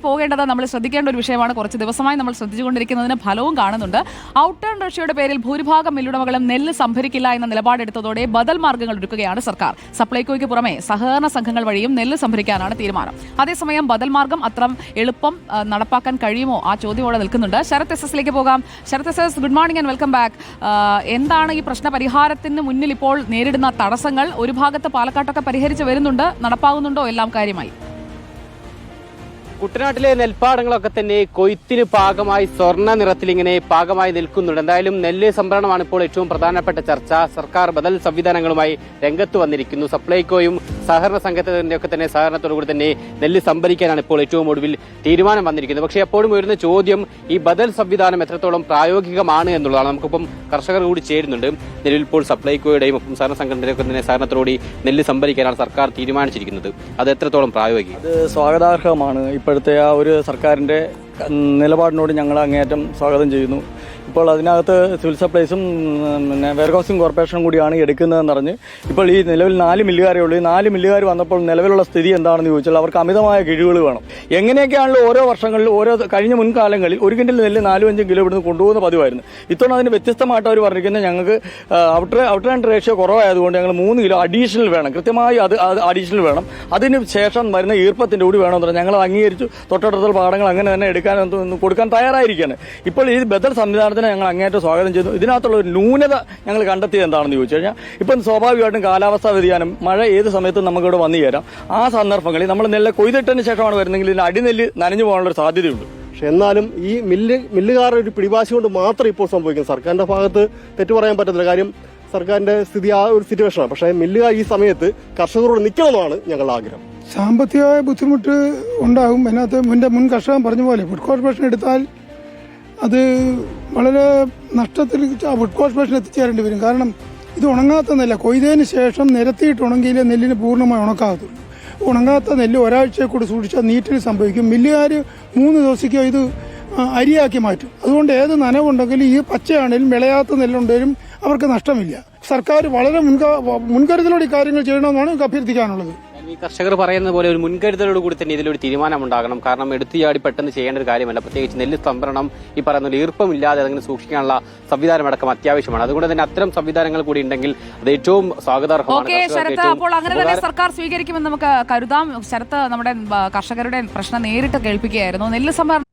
പോകേണ്ടത് നമ്മൾ ശ്രദ്ധിക്കേണ്ട ഒരു വിഷയമാണ്. കുറച്ച് ദിവസമായി നമ്മൾ ശ്രദ്ധിച്ചുകൊണ്ടിരിക്കുന്നതിന് ഫലവും കാണുന്നുണ്ട്. ഔട്ടേൺ റഷ്യയുടെ പേരിൽ ഭൂരിഭാഗം മില്ലുടമകളും നെല്ല് സംഭരിക്കില്ല എന്ന നിലപാടെടുത്തതോടെ ബദൽ മാർഗ്ഗങ്ങൾ ഒരുക്കുകയാണ് സർക്കാർ. സപ്ലൈകോയ്ക്ക് പുറമെ സഹകരണ സംഘങ്ങൾ വഴിയും നെല്ല് സംഭരിക്കാനാണ് തീരുമാനം. അതേസമയം ബദൽ മാർഗ്ഗം അത്ര എളുപ്പം നടപ്പാക്കാൻ കഴിയുമോ ആ ചോദ്യമോടെ നിൽക്കുന്നുണ്ട്. ശരത് എസ് എസിലേക്ക് പോകാം. Sarath S S, good morning and welcome back. എന്താണ് ഈ പ്രശ്ന പരിഹാരത്തിന് മുന്നിൽ ഇപ്പോൾ നേരിടുന്ന തടസ്സങ്ങൾ? ഒരു ഭാഗത്ത് പാലക്കാട്ടൊക്കെ പരിഹരിച്ച് വരുന്നുണ്ട്, നടപ്പാകുന്നുണ്ടോ എല്ലാം കാര്യമായി? കുട്ടനാട്ടിലെ നെൽപ്പാടങ്ങളൊക്കെ തന്നെ കൊയ്ത്തിന് പാകമായി സ്വർണ്ണ നിറത്തിൽ ഇങ്ങനെ പാകമായി നിൽക്കുന്നുണ്ട്. എന്തായാലും നെല്ല് സംഭരണമാണ് ഇപ്പോൾ ഏറ്റവും പ്രധാനപ്പെട്ട ചർച്ച. സർക്കാർ ബദൽ സംവിധാനങ്ങളുമായി രംഗത്ത് വന്നിരിക്കുന്നു. സപ്ലൈകോയും സഹകരണ സംഘത്തിന്റെ ഒക്കെ തന്നെ സഹകരണത്തോടുകൂടി തന്നെ നെല്ല് സംഭരിക്കാനാണ് ഇപ്പോൾ ഏറ്റവും ഒടുവിൽ തീരുമാനം വന്നിരിക്കുന്നത്. പക്ഷേ എപ്പോഴും വരുന്ന ചോദ്യം ഈ ബദൽ സംവിധാനം എത്രത്തോളം പ്രായോഗികമാണ് എന്നുള്ളതാണ്. നമുക്കിപ്പം കർഷകർ കൂടി ചേരുന്നുണ്ട്. നിലവിൽ ഇപ്പോൾ സപ്ലൈകോയുടെയും ഒപ്പം സഹകരണ സംഘത്തിന്റെ ഒക്കെ തന്നെ സഹകരണത്തോടുകൂടി നെല്ല് സംഭരിക്കാനാണ് സർക്കാർ തീരുമാനിച്ചിരിക്കുന്നത്. അത് എത്രത്തോളം പ്രായോഗികം? അത് സ്വാഗതാർഹമാണ്. ഇപ്പോഴത്തെ ആ ഒരു സർക്കാരിൻ്റെ നിലപാടിനോട് ഞങ്ങൾ അങ്ങേയറ്റം സ്വാഗതം ചെയ്യുന്നു. ഇപ്പോൾ അതിനകത്ത് സിവിൽ സപ്ലൈസും പിന്നെ വെയർഹൗസിംഗ് കോർപ്പറേഷനും കൂടിയാണ് എടുക്കുന്നതെന്ന് പറഞ്ഞ് ഇപ്പോൾ ഈ നിലവിൽ 4 മില്ലുകാരേ ഉള്ളൂ. ഈ 4 മില്ലുകാർ വന്നപ്പോൾ നിലവിലുള്ള സ്ഥിതി എന്താണെന്ന് ചോദിച്ചാൽ അവർക്ക് അമിതമായ കിഴിവുകൾ വേണം. എങ്ങനെയൊക്കെയാണല്ലോ ഓരോ വർഷങ്ങളിൽ കഴിഞ്ഞ മുൻകാലങ്ങളിൽ 1 കിൻഡൽ നെല്ല് 4-5 കിലോ ഇവിടുന്ന് കൊണ്ടുപോകുന്ന പതിവായിരുന്നു. ഇത്തവണ അതിന് വ്യത്യസ്തമായിട്ട് അവർ പറഞ്ഞിരിക്കുന്നത് ഞങ്ങൾക്ക് ഔട്ടർ ആൻഡ് റേഷ്യോ കുറവായതുകൊണ്ട് ഞങ്ങൾ 3 കിലോ അഡീഷണൽ വേണം, കൃത്യമായി അത് അഡീഷണൽ വേണം. അതിന് ശേഷം വരുന്ന ഈർപ്പത്തിൻ്റെ കൂടി വേണമെന്ന് പറഞ്ഞാൽ ഞങ്ങൾ അംഗീകരിച്ചു. തൊട്ടടുത്തുള്ള പാടങ്ങൾ അങ്ങനെ തന്നെ കൊടുക്കാൻ തയ്യാറായിരിക്കുകയാണ്. ഇപ്പോൾ ഈ ബദൽ സംവിധാനത്തിന് ഞങ്ങൾ അങ്ങേറ്റം സ്വാഗതം ചെയ്യുന്നു. ഇതിനകത്തുള്ള ഒരു ന്യൂനത ഞങ്ങൾ കണ്ടെത്തിയത് എന്താണെന്ന് ചോദിച്ചു കഴിഞ്ഞാൽ, ഇപ്പം സ്വാഭാവികമായിട്ടും കാലാവസ്ഥാ വ്യതിയാനം, മഴ ഏത് സമയത്തും നമുക്കിവിടെ വന്നു ചേരാം. ആ സന്ദർഭങ്ങളിൽ നമ്മൾ നെല്ല് കൊയ്തിട്ടതിന് ശേഷമാണ് വരുന്നതെങ്കിൽ ഇതിന് അടിനെല്ല് നനഞ്ഞു പോകാനുള്ള ഒരു സാധ്യതയുണ്ട്. പക്ഷെ എന്നാലും ഈ മില്ലുകാരുടെ ഒരു പിടിവാശി കൊണ്ട് മാത്രം ഇപ്പോൾ സംഭവിക്കുന്നത്. സർക്കാരിന്റെ ഭാഗത്ത് തെറ്റു പറയാൻ പറ്റത്തില്ല. കാര്യം സർക്കാരിന്റെ സ്ഥിതി ആ ഒരു സിറ്റുവേഷനാണ്. പക്ഷേ മില്ലുകാർ ഈ സമയത്ത് കർഷകരോട് നിൽക്കണമെന്നാണ് ഞങ്ങളുടെ ആഗ്രഹം. സാമ്പത്തികമായ ബുദ്ധിമുട്ട് ഉണ്ടാകും. അതിനകത്ത് മുൻ കർഷകൻ പറഞ്ഞ പോലെ ഫുഡ് കോർപ്പറേഷൻ എടുത്താൽ അത് വളരെ നഷ്ടത്തിൽ ഫുഡ് കോർപ്പറേഷൻ എത്തിച്ചേരേണ്ടി വരും. കാരണം ഇത് ഉണങ്ങാത്ത നെല്ല, കൊയ്തതിന് ശേഷം നിരത്തിയിട്ട് ഉണങ്ങിയില്ലേ നെല്ലിന് പൂർണ്ണമായി ഉണക്കാകത്തുള്ളൂ. ഉണങ്ങാത്ത നെല്ല് ഒരാഴ്ചയെ കൂടി സൂക്ഷിച്ചാൽ നീറ്റിൽ സംഭവിക്കും. മില്ലുകാർ 3 ദിവസത്തേക്കോ ഇത് അരിയാക്കി മാറ്റും. അതുകൊണ്ട് ഏത് നനവുണ്ടെങ്കിലും ഈ പച്ചയാണെങ്കിലും വിളയാത്ത നെല്ലുണ്ടെങ്കിലും അവർക്ക് നഷ്ടമില്ല. സർക്കാർ വളരെ മുൻകരുതലോടെ കാര്യങ്ങൾ ചെയ്യണമെന്നാണ് എനിക്ക് അഭ്യർത്ഥിക്കാനുള്ളത്. ഈ കർഷകർ പറയുന്ന പോലെ ഒരു മുൻകരുതലോട് കൂടി തന്നെ ഇതിലൊരു തീരുമാനം ഉണ്ടാകണം. കാരണം എടുത്തുചാടി പെട്ടെന്ന് ചെയ്യേണ്ട ഒരു കാര്യമല്ല. പ്രത്യേകിച്ച് നെല്ല് സംഭരണം ഈ പറയുന്ന ഒരു ഈർപ്പമില്ലാതെ അതിങ്ങനെ സൂക്ഷിക്കാനുള്ള സംവിധാനമടക്കം അത്യാവശ്യമാണ്. അതുകൊണ്ട് തന്നെ അത്തരം സംവിധാനങ്ങൾ കൂടി ഉണ്ടെങ്കിൽ അത് ഏറ്റവും സ്വാഗതാർഹമാണ്. ശരത്ത്, അപ്പോൾ അങ്ങനെ തന്നെ സർക്കാർ സ്വീകരിക്കുമെന്ന് നമുക്ക് കരുതാം. ശരത്ത് നമ്മുടെ കർഷകരുടെ പ്രശ്നം നേരിട്ട് കേൾപ്പിക്കുകയായിരുന്നു. നെല്ല് സംഭരണം